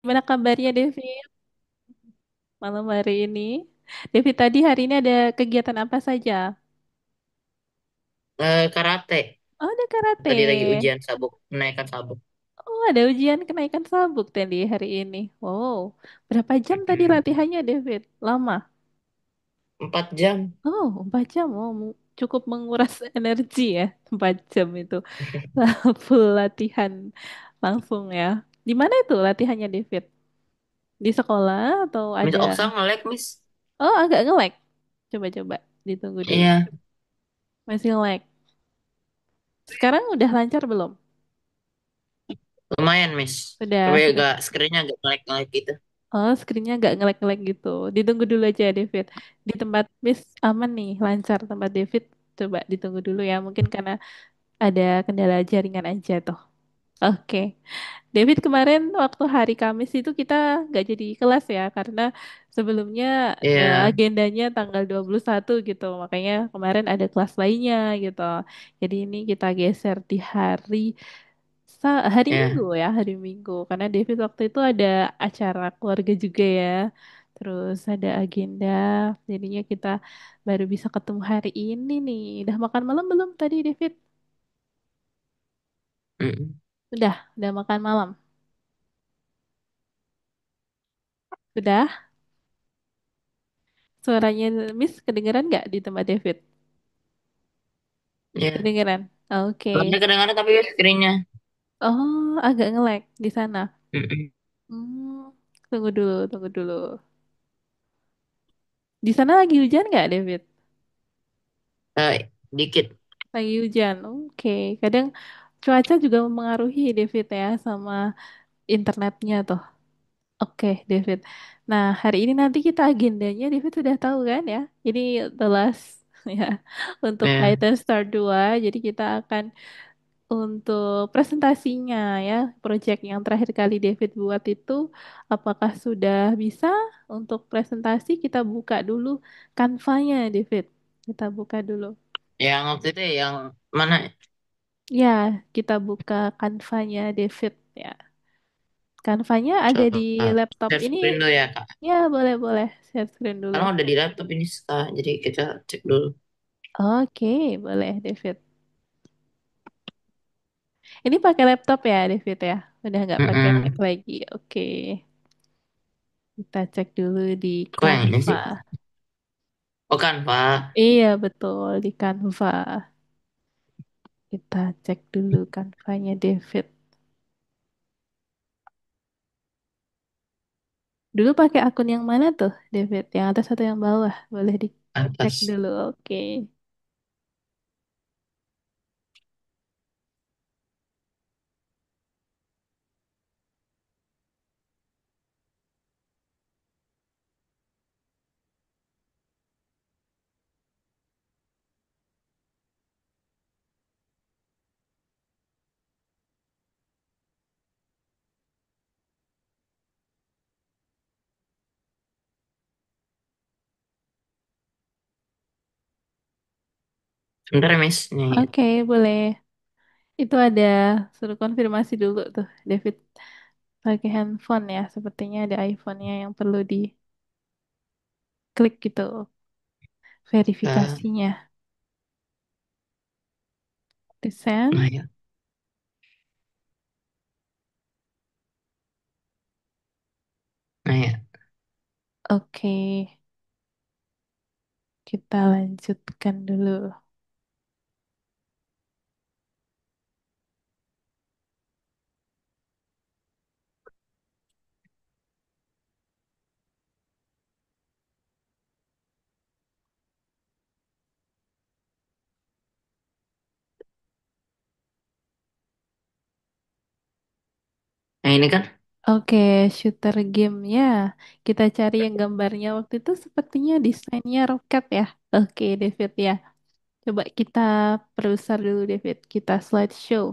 Gimana kabarnya David malam hari ini? David tadi hari ini ada kegiatan apa saja? Karate. Oh, ada karate. Tadi lagi ujian sabuk, menaikkan sabuk. Oh, ada ujian kenaikan sabuk tadi hari ini. Wow, berapa jam tadi Mm-mm. latihannya David? Lama. 4 jam. Oh, 4 jam. Oh, cukup menguras energi ya, 4 jam itu. Full latihan langsung ya. Di mana itu latihannya David? Di sekolah atau Miss ada? Oksa nge-lag, Miss. Oh, agak nge-lag. Coba-coba, ditunggu dulu. Iya, Masih lag. Sekarang udah lancar belum? lumayan, Miss. Tapi Sudah. agak screen-nya agak nge-lag gitu. Oh, screen-nya nggak nge-lag gitu. Ditunggu dulu aja, David. Di tempat Miss aman nih, lancar tempat David. Coba ditunggu dulu ya. Mungkin karena ada kendala jaringan aja tuh. Oke. David kemarin waktu hari Kamis itu kita nggak jadi kelas ya. Karena sebelumnya Iya, agendanya tanggal 21 gitu. Makanya kemarin ada kelas lainnya gitu. Jadi ini kita geser di hari Minggu iya. ya, hari Minggu. Karena David waktu itu ada acara keluarga juga ya. Terus ada agenda. Jadinya kita baru bisa ketemu hari ini nih. Udah makan malam belum tadi, David? Mm-mm. Udah makan malam. Sudah? Suaranya Miss kedengeran nggak di tempat David? Iya. Kedengeran. Oke. Lag-nya kedengaran tapi ya screen-nya. Oh, agak nge-lag di sana. Mm-mm. Hmm, tunggu dulu, tunggu dulu. Di sana lagi hujan nggak, David? Dikit. Lagi hujan. Oke. Kadang cuaca juga mempengaruhi David ya sama internetnya tuh. Oke, David. Nah, hari ini nanti kita agendanya David sudah tahu kan ya. Ini the last ya untuk Ya, Titan Star 2. Jadi kita akan untuk presentasinya ya, project yang terakhir kali David buat itu apakah sudah bisa untuk presentasi kita buka dulu Canva-nya David. Kita buka dulu. yang waktu itu ya, yang mana? Ya, kita buka Canva-nya David ya. Canva-nya ada di Coba laptop share ini. screen dulu ya, Kak. Ya, boleh-boleh share screen dulu. Karena udah di laptop ini, Kak. Jadi kita cek dulu. Oke, boleh David. Ini pakai laptop ya, David ya? Udah nggak pakai Mac Mm-mm. lagi. Oke, kita cek dulu di Kok yang ini Canva. sih? Oh kan, Pak. Iya, betul di Canva. Kita cek dulu Canva-nya David. Dulu pakai akun yang mana tuh, David? Yang atas atau yang bawah? Boleh dicek Atas. dulu. Oke. Sebentar ya, Miss. Nih, Oke, boleh. Itu ada suruh konfirmasi dulu tuh, David. Pakai handphone ya, sepertinya ada iPhone-nya yang perlu diklik gitu, Kak. verifikasinya. Nah Desain. ya, nah ya. Oke, kita lanjutkan dulu. Nah ini kan. Oke, shooter gamenya. Kita cari yang gambarnya waktu itu sepertinya desainnya roket ya. Oke, David ya. Coba kita perbesar dulu, David. Kita slideshow.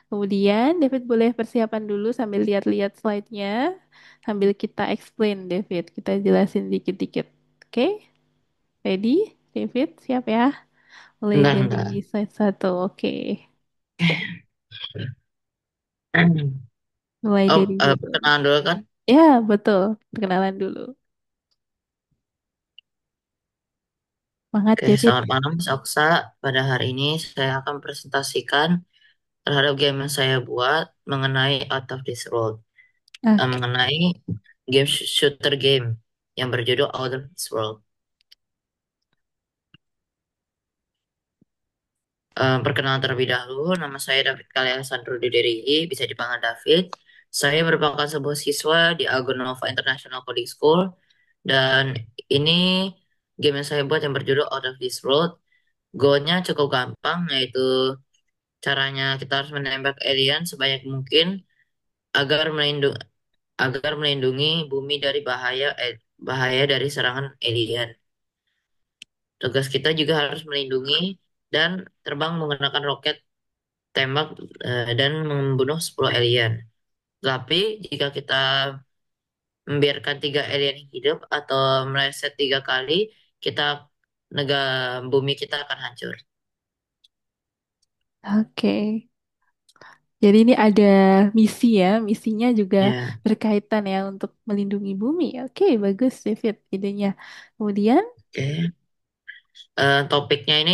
Kemudian, David boleh persiapan dulu sambil lihat-lihat slide-nya. Sambil kita explain, David. Kita jelasin dikit-dikit. Oke, ready? David, siap ya? Mulai Bentar, dari bentar. slide satu. Oke, mulai Oh, dari dulu. perkenalan dulu kan. Ya, betul. Perkenalan dulu. Semangat, Oke, David. selamat malam, Saksa. Pada hari ini saya akan presentasikan terhadap game yang saya buat mengenai Out of This World. Oke. Mengenai game shooter game yang berjudul Out of This World. Perkenalan terlebih dahulu, nama saya David Kalian Sandro Diderigi, bisa dipanggil David. Saya merupakan sebuah siswa di Algonova International Coding School, dan ini game yang saya buat yang berjudul Out of This World. Goalnya cukup gampang, yaitu caranya kita harus menembak alien sebanyak mungkin agar melindungi bumi dari bahaya dari serangan alien. Tugas kita juga harus melindungi dan terbang menggunakan roket tembak dan membunuh 10 alien. Tapi jika kita membiarkan 3 alien hidup atau meleset 3 kali, kita bumi kita akan hancur. Oke. Jadi ini ada misi ya. Misinya juga Ya, berkaitan ya untuk melindungi bumi. Oke, bagus, David, idenya. Kemudian, oke. Topiknya ini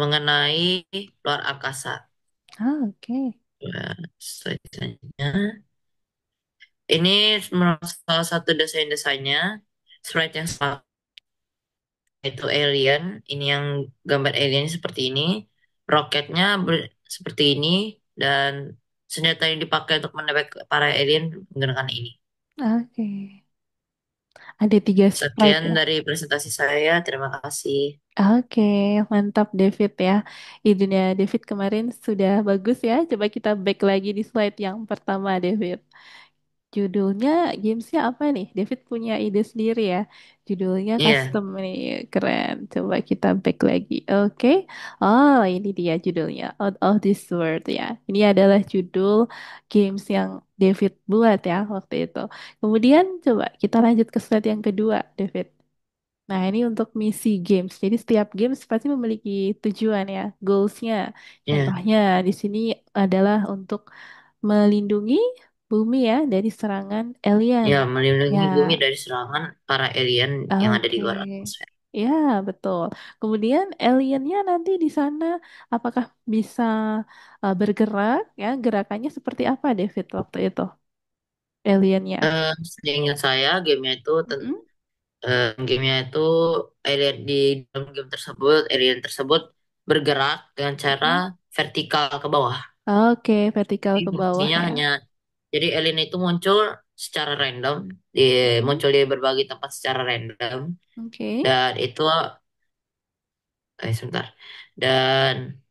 mengenai luar angkasa. oke. Selanjutnya, ini menurut salah satu desainnya sprite yang sama itu alien. Ini yang gambar alien seperti ini, roketnya seperti ini, dan senjata yang dipakai untuk menembak para alien menggunakan ini. Oke. Ada tiga sprite Sekian ya. dari presentasi saya. Terima kasih. Oke, mantap David ya. Idenya David kemarin sudah bagus ya. Coba kita back lagi di slide yang pertama, David. Judulnya gamesnya apa nih? David punya ide sendiri ya. Judulnya Iya, custom nih, keren. Coba kita back lagi. Oke. Oh, ini dia judulnya. Out of This World ya. Ini adalah judul games yang David buat ya waktu itu. Kemudian coba kita lanjut ke slide yang kedua, David. Nah, ini untuk misi games. Jadi setiap games pasti memiliki tujuan ya, goalsnya. iya, Contohnya di sini adalah untuk melindungi bumi ya dari serangan alien. ya, Ya, melindungi bumi dari serangan para alien yang ada di oke. luar atmosfer. Ya, betul. Kemudian aliennya nanti di sana apakah bisa bergerak ya? Gerakannya seperti apa, David, waktu itu? Aliennya. Seingat saya, Mm-mm. gamenya itu alien di dalam game tersebut, alien tersebut bergerak dengan cara Mm-mm. vertikal ke bawah. Oke, vertikal Jadi ke bawah fungsinya ya. hanya, jadi alien itu muncul secara random, Mm-mm. muncul di berbagai tempat secara random, Oke. dan itu, sebentar, dan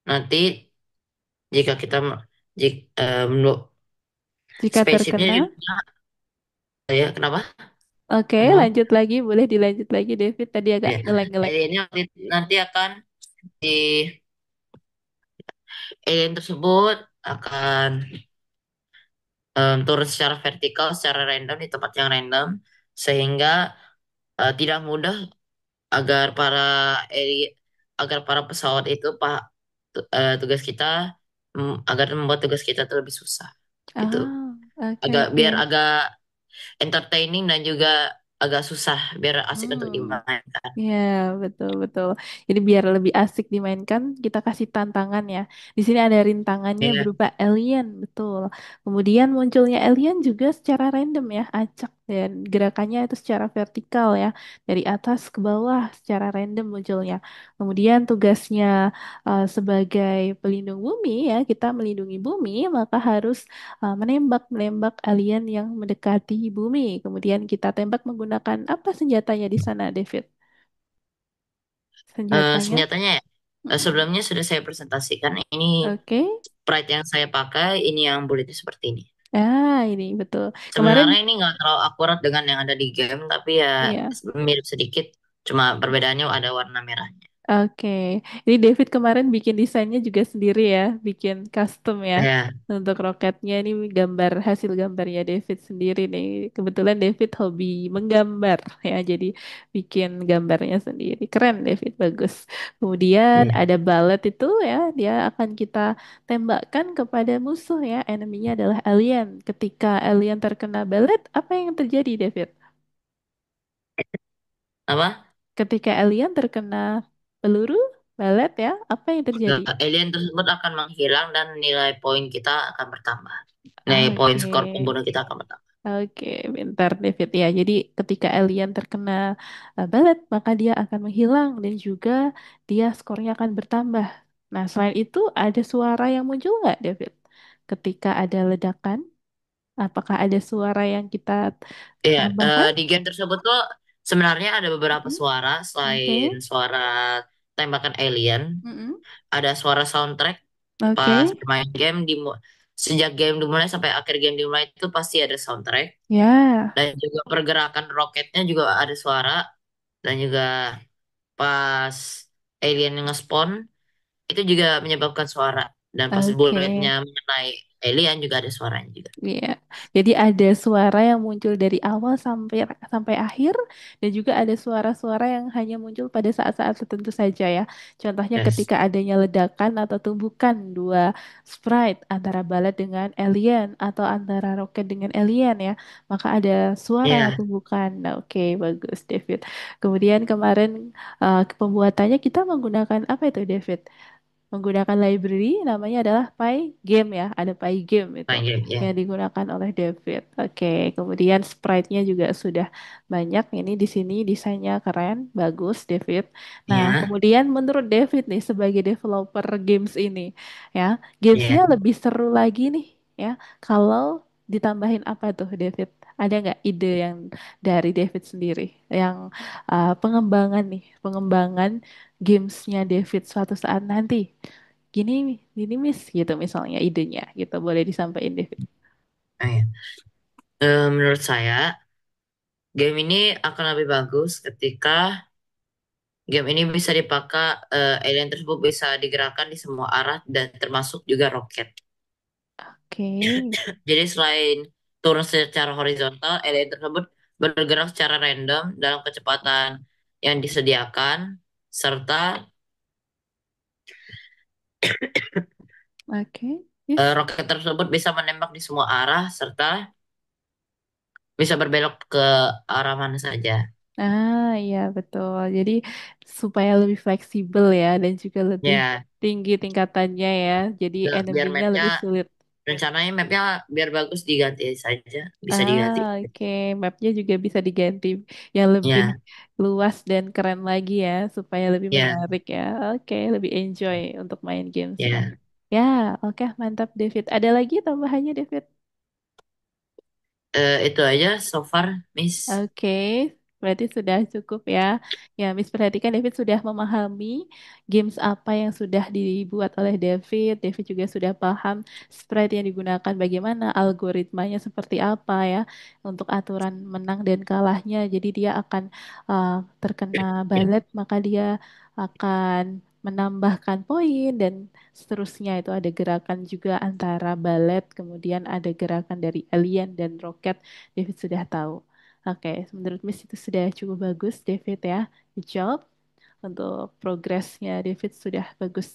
nanti jika kita, menurut Jika spesiesnya terkena, juga, ya kenapa? oke, Ngomong, lanjut lagi. Boleh dilanjut lagi, David. Tadi agak ya, ngelek-ngelek. aliennya nanti akan di alien tersebut akan turun secara vertikal, secara random di tempat yang random, sehingga tidak mudah agar para eri- agar para pesawat itu tugas kita, agar membuat tugas kita itu lebih susah gitu. Ah, oke, Biar oke. agak entertaining dan juga agak susah, biar asik untuk Hmm. dimainkan. Ya, betul betul. Jadi biar lebih asik dimainkan, kita kasih tantangan ya. Di sini ada rintangannya Ya, berupa alien, betul. Kemudian munculnya alien juga secara random ya, acak dan gerakannya itu secara vertikal ya, dari atas ke bawah secara random munculnya. Kemudian tugasnya sebagai pelindung bumi ya, kita melindungi bumi, maka harus menembak alien yang mendekati bumi. Kemudian kita tembak menggunakan apa senjatanya di sana, David? Senjatanya. senjatanya ya, Mm-mm. sebelumnya sudah saya presentasikan. Ini Oke. sprite yang saya pakai, ini yang bulletnya seperti ini. Ah, ini betul. Kemarin, Sebenarnya ini nggak terlalu akurat dengan yang ada di game, tapi ya ya. mirip sedikit. Cuma perbedaannya ada warna merahnya. Oke, ini David kemarin bikin desainnya juga sendiri ya, bikin custom ya. Ya, Untuk roketnya ini gambar hasil gambarnya David sendiri nih. Kebetulan David hobi menggambar ya, jadi bikin gambarnya sendiri. Keren David, bagus. Kemudian ya. ada balet itu ya, dia akan kita tembakkan kepada musuh ya. Eneminya adalah alien. Ketika alien terkena balet, apa yang terjadi David? Apa? Ketika alien terkena peluru balet ya, apa yang terjadi? Alien tersebut akan menghilang dan nilai poin kita akan bertambah. Nilai poin Oke, skor pembunuh kita akan bertambah. oke, bentar David ya. Jadi ketika alien terkena balet, maka dia akan menghilang dan juga dia skornya akan bertambah. Nah, selain itu ada suara yang muncul nggak, David? Ketika ada ledakan, apakah ada suara yang kita Iya, tambahkan? di game tersebut tuh sebenarnya ada beberapa Mm-mm. suara selain Oke. suara tembakan alien, Mm-mm. ada suara soundtrack pas Oke. bermain game sejak game dimulai sampai akhir game dimulai itu pasti ada soundtrack Ya, dan juga pergerakan roketnya juga ada suara dan juga pas alien nge-spawn itu juga menyebabkan suara dan pas bulletnya oke. mengenai alien juga ada suaranya juga. Iya, jadi ada suara yang muncul dari awal sampai sampai akhir, dan juga ada suara-suara yang hanya muncul pada saat-saat tertentu saja ya. Contohnya Yes. ketika adanya ledakan atau tumbukan dua sprite antara balet dengan alien atau antara roket dengan alien ya, maka ada suara Ya, tumbukan. Nah, oke, bagus David. Kemudian kemarin pembuatannya kita menggunakan apa itu David? Menggunakan library namanya adalah Pygame ya. Ada Pygame itu main game yang ya. digunakan oleh David. Oke, kemudian sprite-nya juga sudah banyak. Ini di sini desainnya keren, bagus David. Nah, Ya, kemudian menurut David nih sebagai developer games ini ya, ya. gamesnya lebih seru lagi nih ya kalau ditambahin apa tuh David? Ada nggak ide yang dari David sendiri yang pengembangan nih, pengembangan gamesnya David suatu saat nanti? Gini Miss gitu misalnya idenya gitu boleh disampaikan David. Oh, ya. Menurut saya game ini akan lebih bagus ketika game ini bisa dipakai alien tersebut bisa digerakkan di semua arah dan termasuk juga roket. Oke, Jadi selain turun secara horizontal, alien tersebut bergerak secara random dalam kecepatan yang disediakan serta oke, yes. roket tersebut bisa menembak di semua arah serta bisa berbelok ke arah mana saja. Ah iya betul. Jadi supaya lebih fleksibel ya dan juga lebih Ya, tinggi tingkatannya ya. Jadi biar eneminya mapnya lebih sulit. rencananya mapnya biar bagus diganti saja, bisa Ah diganti. oke, mapnya juga bisa diganti yang lebih Ya, luas dan keren lagi ya supaya lebih ya, menarik ya. Oke, lebih enjoy untuk main gamesnya. ya. Ya, oke mantap David. Ada lagi tambahannya David? Itu aja so far, Miss. Oke, berarti sudah cukup ya. Ya, Miss perhatikan David sudah memahami games apa yang sudah dibuat oleh David. David juga sudah paham sprite yang digunakan bagaimana, algoritmanya seperti apa ya untuk aturan menang dan kalahnya. Jadi dia akan terkena balet, maka dia akan menambahkan poin dan seterusnya itu ada gerakan juga antara balet, kemudian ada gerakan dari alien dan roket. David sudah tahu. Oke, menurut Miss itu sudah cukup bagus, David ya. Good job untuk progresnya David sudah bagus.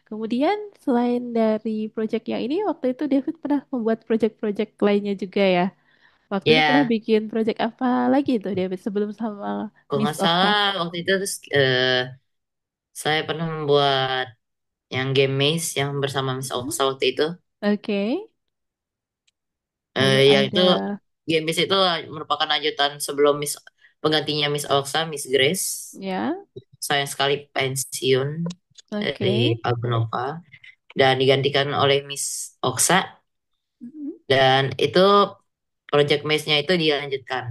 Kemudian selain dari project yang ini, waktu itu David pernah membuat project-project lainnya juga ya. Waktu itu pernah Ya, bikin project apa lagi tuh David sebelum sama kalau Miss nggak Okta? salah waktu itu terus, saya pernah membuat yang game maze yang bersama Miss Mhm. Oksa waktu itu. Oke, lalu Yang itu ada game maze itu merupakan lanjutan sebelum penggantinya Miss Oksa, Miss Grace. ya, Sayang sekali pensiun dari oke. Algonova dan digantikan oleh Miss Oksa Mhm. dan itu project maze-nya itu dilanjutkan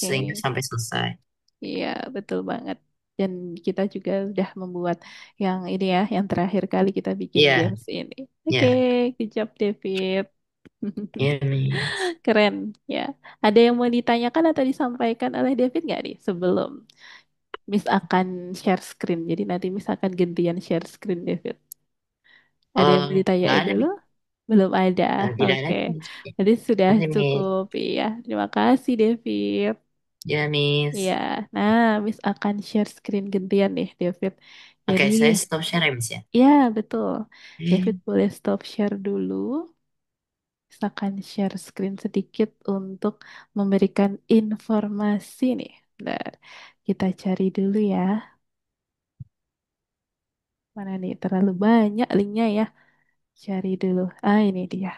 sehingga Oke. sampai selesai. Iya, betul banget. Dan kita juga udah membuat yang ini ya, yang terakhir kali kita bikin Iya, games ini. Oke, iya, good job David. iya, Miss. Keren ya. Ada yang mau ditanyakan atau disampaikan oleh David nggak nih sebelum Miss akan share screen. Jadi nanti Miss akan gantian share screen, David. Ada yang Oh, mau nggak ditanyain ada, dulu? Miss. Belum ada. Tidak ada, Oke. Miss. Jadi sudah Nanti, Miss. cukup. Iya. Terima kasih, David. Ya, Iya. Miss. Nah, Miss akan share screen gantian nih, David. Oke, Jadi, saya stop share ya, Miss ya. ya betul. David Hmm. boleh stop share dulu. Miss akan share screen sedikit untuk memberikan informasi nih. Bentar. Kita cari dulu ya. Mana nih? Terlalu banyak linknya ya. Cari dulu. Ah, ini dia.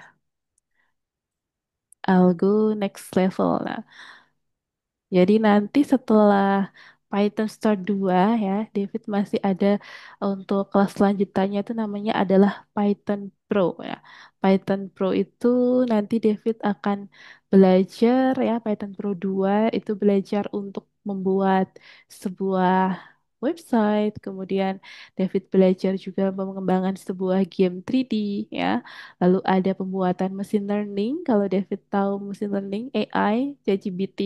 I'll go next level. Nah, jadi nanti setelah Python Start 2 ya, David masih ada untuk kelas lanjutannya itu namanya adalah Python Pro ya. Python Pro itu nanti David akan belajar ya, Python Pro 2 itu belajar untuk membuat sebuah website, kemudian David belajar juga mengembangkan sebuah game 3D ya. Lalu ada pembuatan mesin learning, kalau David tahu mesin learning AI, ChatGPT,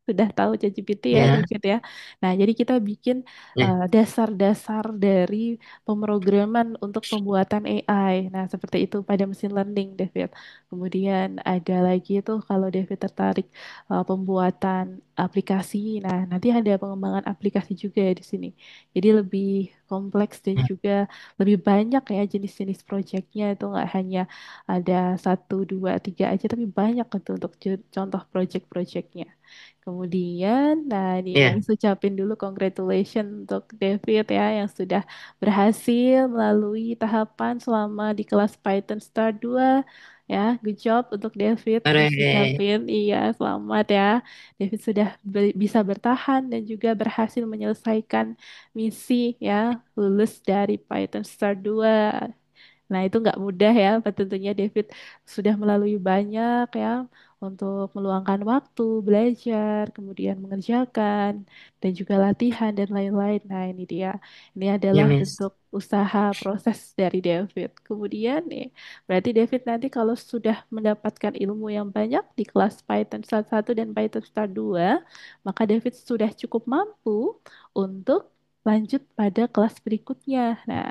sudah tahu ChatGPT ya, Ya, David ya. Nah, jadi kita bikin ya, dasar-dasar dari pemrograman untuk pembuatan AI. Nah, seperti itu pada mesin learning, David. Kemudian ada lagi itu kalau David tertarik pembuatan aplikasi. Nah, nanti ada pengembangan aplikasi juga ya di sini. Jadi lebih kompleks dan ya, juga lebih banyak ya jenis-jenis proyeknya itu nggak hanya ada satu, dua, tiga aja, tapi banyak itu untuk contoh proyek-proyeknya. Kemudian, nah ini ya. ucapin dulu congratulations untuk David ya yang sudah berhasil melalui tahapan selama di kelas Python Star 2 ya. Good job untuk David. Miss Hore. ucapin iya selamat ya. David sudah bisa bertahan dan juga berhasil menyelesaikan misi ya, lulus dari Python Star 2. Nah, itu nggak mudah ya. Tentunya David sudah melalui banyak ya untuk meluangkan waktu, belajar, kemudian mengerjakan, dan juga latihan dan lain-lain. Nah, ini dia. Ini Ya, adalah Miss. bentuk usaha proses dari David. Kemudian nih, berarti David nanti kalau sudah mendapatkan ilmu yang banyak di kelas Python Start 1 dan Python Start 2, maka David sudah cukup mampu untuk lanjut pada kelas berikutnya. Nah,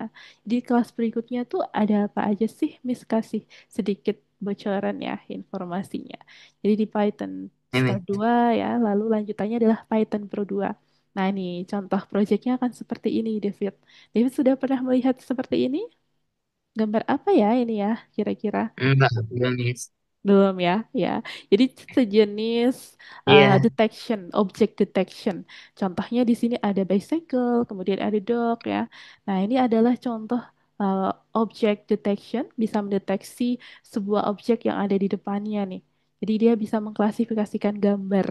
di kelas berikutnya tuh ada apa aja sih, Miss kasih sedikit bocoran ya informasinya. Jadi di Python Ya, Start Miss. 2 ya, lalu lanjutannya adalah Python Pro 2. Nah ini contoh proyeknya akan seperti ini, David. David sudah pernah melihat seperti ini? Gambar apa ya ini ya, kira-kira? Enggak, belum, Miss. Belum ya, ya. Jadi sejenis Iya, detection, object detection. Contohnya di sini ada bicycle, kemudian ada dog ya. Nah, ini adalah contoh uh, object detection, bisa mendeteksi sebuah objek yang ada di depannya nih. Jadi dia bisa mengklasifikasikan gambar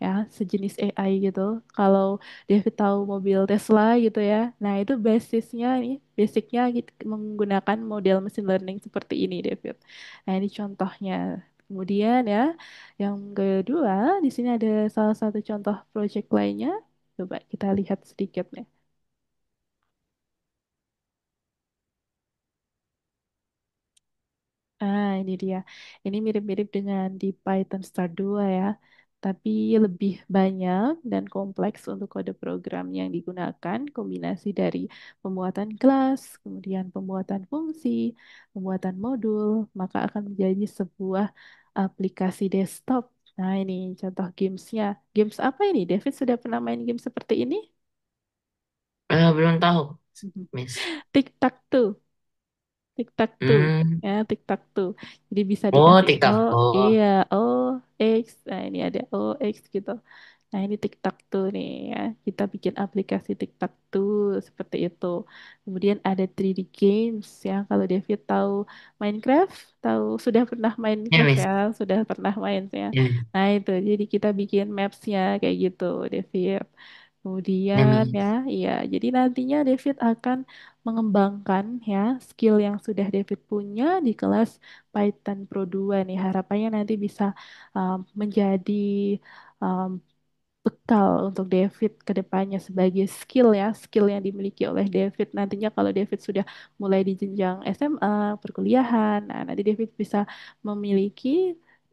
ya, sejenis AI gitu. Kalau David tahu mobil Tesla gitu ya. Nah, itu basisnya nih, basicnya menggunakan model machine learning seperti ini, David. Nah, ini contohnya. Kemudian ya, yang kedua, di sini ada salah satu contoh project lainnya. Coba kita lihat sedikit nih. Ah, ini dia. Ini mirip-mirip dengan di Python Start 2 ya. Tapi lebih banyak dan kompleks untuk kode program yang digunakan. Kombinasi dari pembuatan kelas, kemudian pembuatan fungsi, pembuatan modul, maka akan menjadi sebuah aplikasi desktop. Nah, ini contoh gamesnya. Games apa ini? David sudah pernah main game seperti ini? belum tahu, Miss. Tic-tac-toe. Tic-tac-toe. Hmm. Ya, tic-tac-toe. Jadi bisa Oh, dikasih O, TikTok. iya, O, X. Nah, ini ada O, X gitu. Nah, ini tic-tac-toe nih ya. Kita bikin aplikasi tic-tac-toe seperti itu. Kemudian ada 3D games ya. Kalau David tahu Minecraft, tahu sudah pernah Ya, Minecraft Miss. ya, sudah pernah main ya. Ya, Nah, itu. Jadi kita bikin maps-nya kayak gitu, David. ya, Kemudian ya, Miss. iya. Jadi nantinya David akan mengembangkan ya skill yang sudah David punya di kelas Python Pro 2 nih. Harapannya nanti bisa menjadi um, bekal untuk David ke depannya sebagai skill ya, skill yang dimiliki oleh David nantinya kalau David sudah mulai di jenjang SMA, perkuliahan. Nah, nanti David bisa memiliki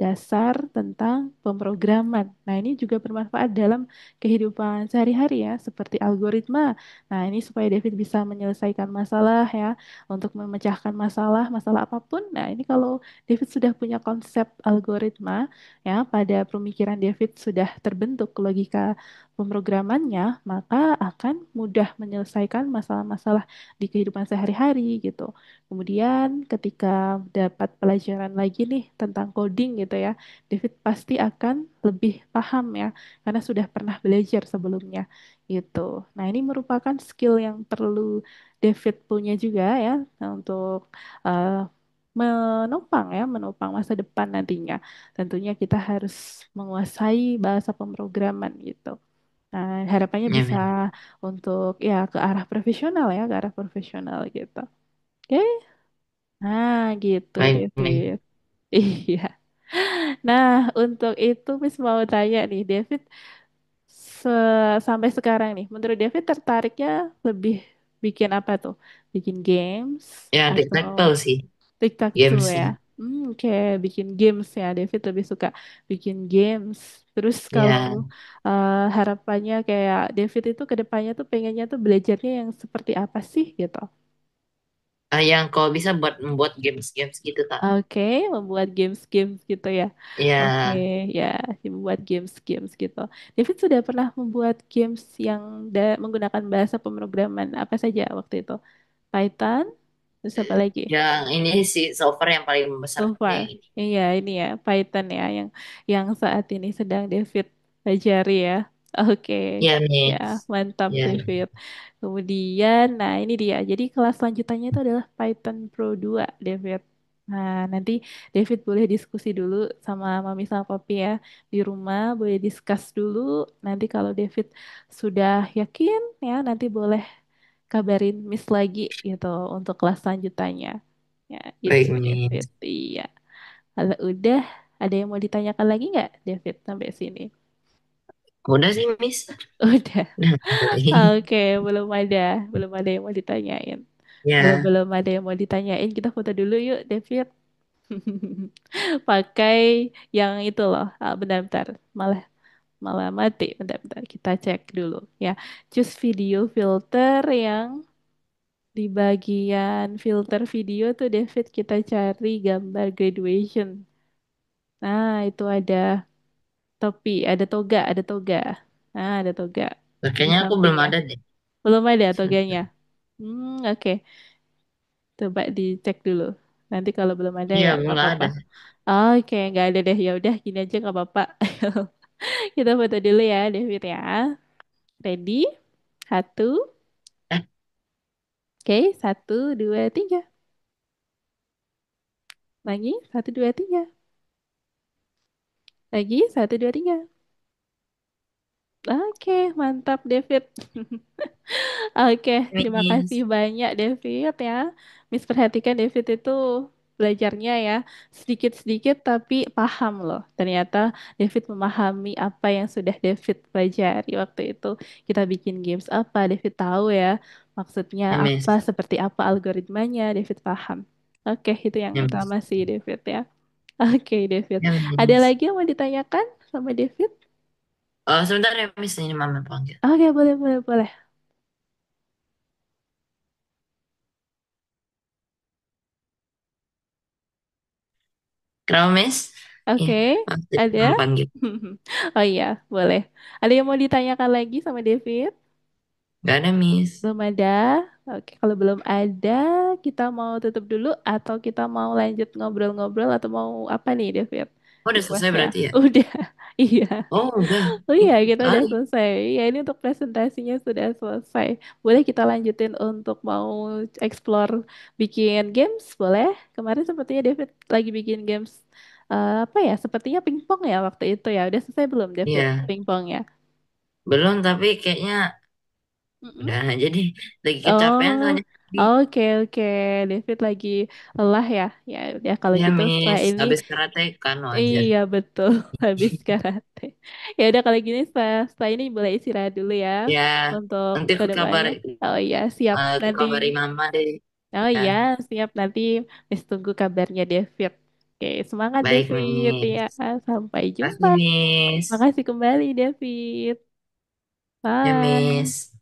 dasar tentang pemrograman. Nah, ini juga bermanfaat dalam kehidupan sehari-hari ya, seperti algoritma. Nah, ini supaya David bisa menyelesaikan masalah ya, untuk memecahkan masalah, masalah apapun. Nah, ini kalau David sudah punya konsep algoritma ya, pada pemikiran David sudah terbentuk logika pemrogramannya, maka akan mudah menyelesaikan masalah-masalah di kehidupan sehari-hari gitu. Kemudian ketika dapat pelajaran lagi nih tentang coding gitu ya, David pasti akan lebih paham ya, karena sudah pernah belajar sebelumnya gitu. Nah, ini merupakan skill yang perlu David punya juga ya untuk eh, menopang masa depan nantinya. Tentunya kita harus menguasai bahasa pemrograman gitu. Nah, harapannya Ya, bisa men. untuk ya ke arah profesional ya, ke arah profesional gitu. Oke. Nah, gitu Baik, men. David. Iya. Nah, untuk itu Miss mau tanya nih, David, sampai sekarang nih, menurut David tertariknya lebih bikin apa tuh? Bikin games Ya, atau tic-tac-toe sih. tic-tac-toe Games ya? sih. Kayak bikin games ya. David lebih suka bikin games. Terus kalau Ya, harapannya kayak David itu ke depannya tuh pengennya tuh belajarnya yang seperti apa sih gitu? yang kalau bisa membuat games-games gitu, Kak. Oke, membuat games-games gitu ya. Oke, Ya, ya, membuat games-games gitu. David sudah pernah membuat games yang menggunakan bahasa pemrograman apa saja waktu itu? Python, terus apa lagi? yang ini sih software yang paling membesar So far, yang ini. iya ini ya Python ya yang saat ini sedang David pelajari ya. Oke, Ya, ya Miss. mantap Ya, David. Kemudian, nah ini dia. Jadi kelas lanjutannya itu adalah Python Pro 2, David. Nah, nanti David boleh diskusi dulu sama Mami sama Papi ya di rumah, boleh discuss dulu. Nanti kalau David sudah yakin ya, nanti boleh kabarin Miss lagi gitu untuk kelas lanjutannya. Ya, itu baik, David. Miss. Iya. Kalau udah, ada yang mau ditanyakan lagi nggak, David, sampai sini? Udah sih, Miss. Udah. Udah, kali. Oke, belum ada yang mau ditanyain. Kalau Ya, belum ada yang mau ditanyain, kita foto dulu yuk, David. Pakai yang itu loh. Ah, bentar-bentar. Malah malah mati. Bentar-bentar. Kita cek dulu ya. Choose video filter yang di bagian filter video tuh, David, kita cari gambar graduation. Nah, itu ada topi, ada toga, ada toga. Nah, ada toga di kayaknya aku belum sampingnya. ada deh. Belum ada toganya. Oke. Coba dicek dulu. Nanti kalau belum ada Iya, ya belum nggak nggak apa-apa. ada. Oke, nggak ada deh. Ya udah, gini aja nggak apa-apa. Kita foto dulu ya, David ya. Ready? Satu. Eh, Oke, satu, dua, tiga. Lagi, satu, dua, tiga. Lagi, satu, dua, tiga. Oke, mantap, David. Oke, terima kasih Miss. banyak David ya. Miss perhatikan David itu belajarnya ya sedikit-sedikit tapi paham loh. Ternyata David memahami apa yang sudah David pelajari waktu itu. Kita bikin games apa, David tahu ya. Maksudnya Ya, apa, Miss. seperti apa algoritmanya, David paham. Oke, itu yang Ya, utama Miss. sih David ya. Oke, David. Ya, Ada Miss. lagi yang mau ditanyakan sama David? Sebentar ya, Miss. Ini Mama panggil. Oke, boleh, boleh, boleh. Kenapa, Miss? Iya, Oke, ada? Mama panggil. Oh iya, boleh. Ada yang mau ditanyakan lagi sama David? Gak ada, Miss. Belum ada? Oke, kalau belum ada, kita mau tutup dulu atau kita mau lanjut ngobrol-ngobrol atau mau apa nih, David? Oh, udah selesai Requestnya? berarti ya? Udah, iya. Oh, udah. Oh iya, Cepet kita udah sekali. selesai. Ya, ini untuk presentasinya sudah selesai. Boleh kita lanjutin untuk mau explore bikin games? Boleh? Kemarin sepertinya David lagi bikin games apa ya? Sepertinya pingpong ya waktu itu ya. Udah selesai belum, David? Iya. Pingpongnya? Belum, tapi kayaknya Mm-mm. udah jadi lagi kecapean Oh, soalnya tadi. oke oke. David lagi lelah ya. Ya udah kalau Ya, gitu setelah Miss. ini, Habis karate kan wajar. iya betul, habis karate. Ya udah kalau gini setelah ini boleh istirahat dulu ya Ya, untuk nanti ke depannya. Oh iya, siap aku nanti. kabari Mama deh. Oh Ya, iya, siap nanti. Tunggu kabarnya David. Oke, semangat Baik, David ya. Miss. Sampai jumpa. Kasih, Miss. Makasih kembali David. Ya, Bye. Miss.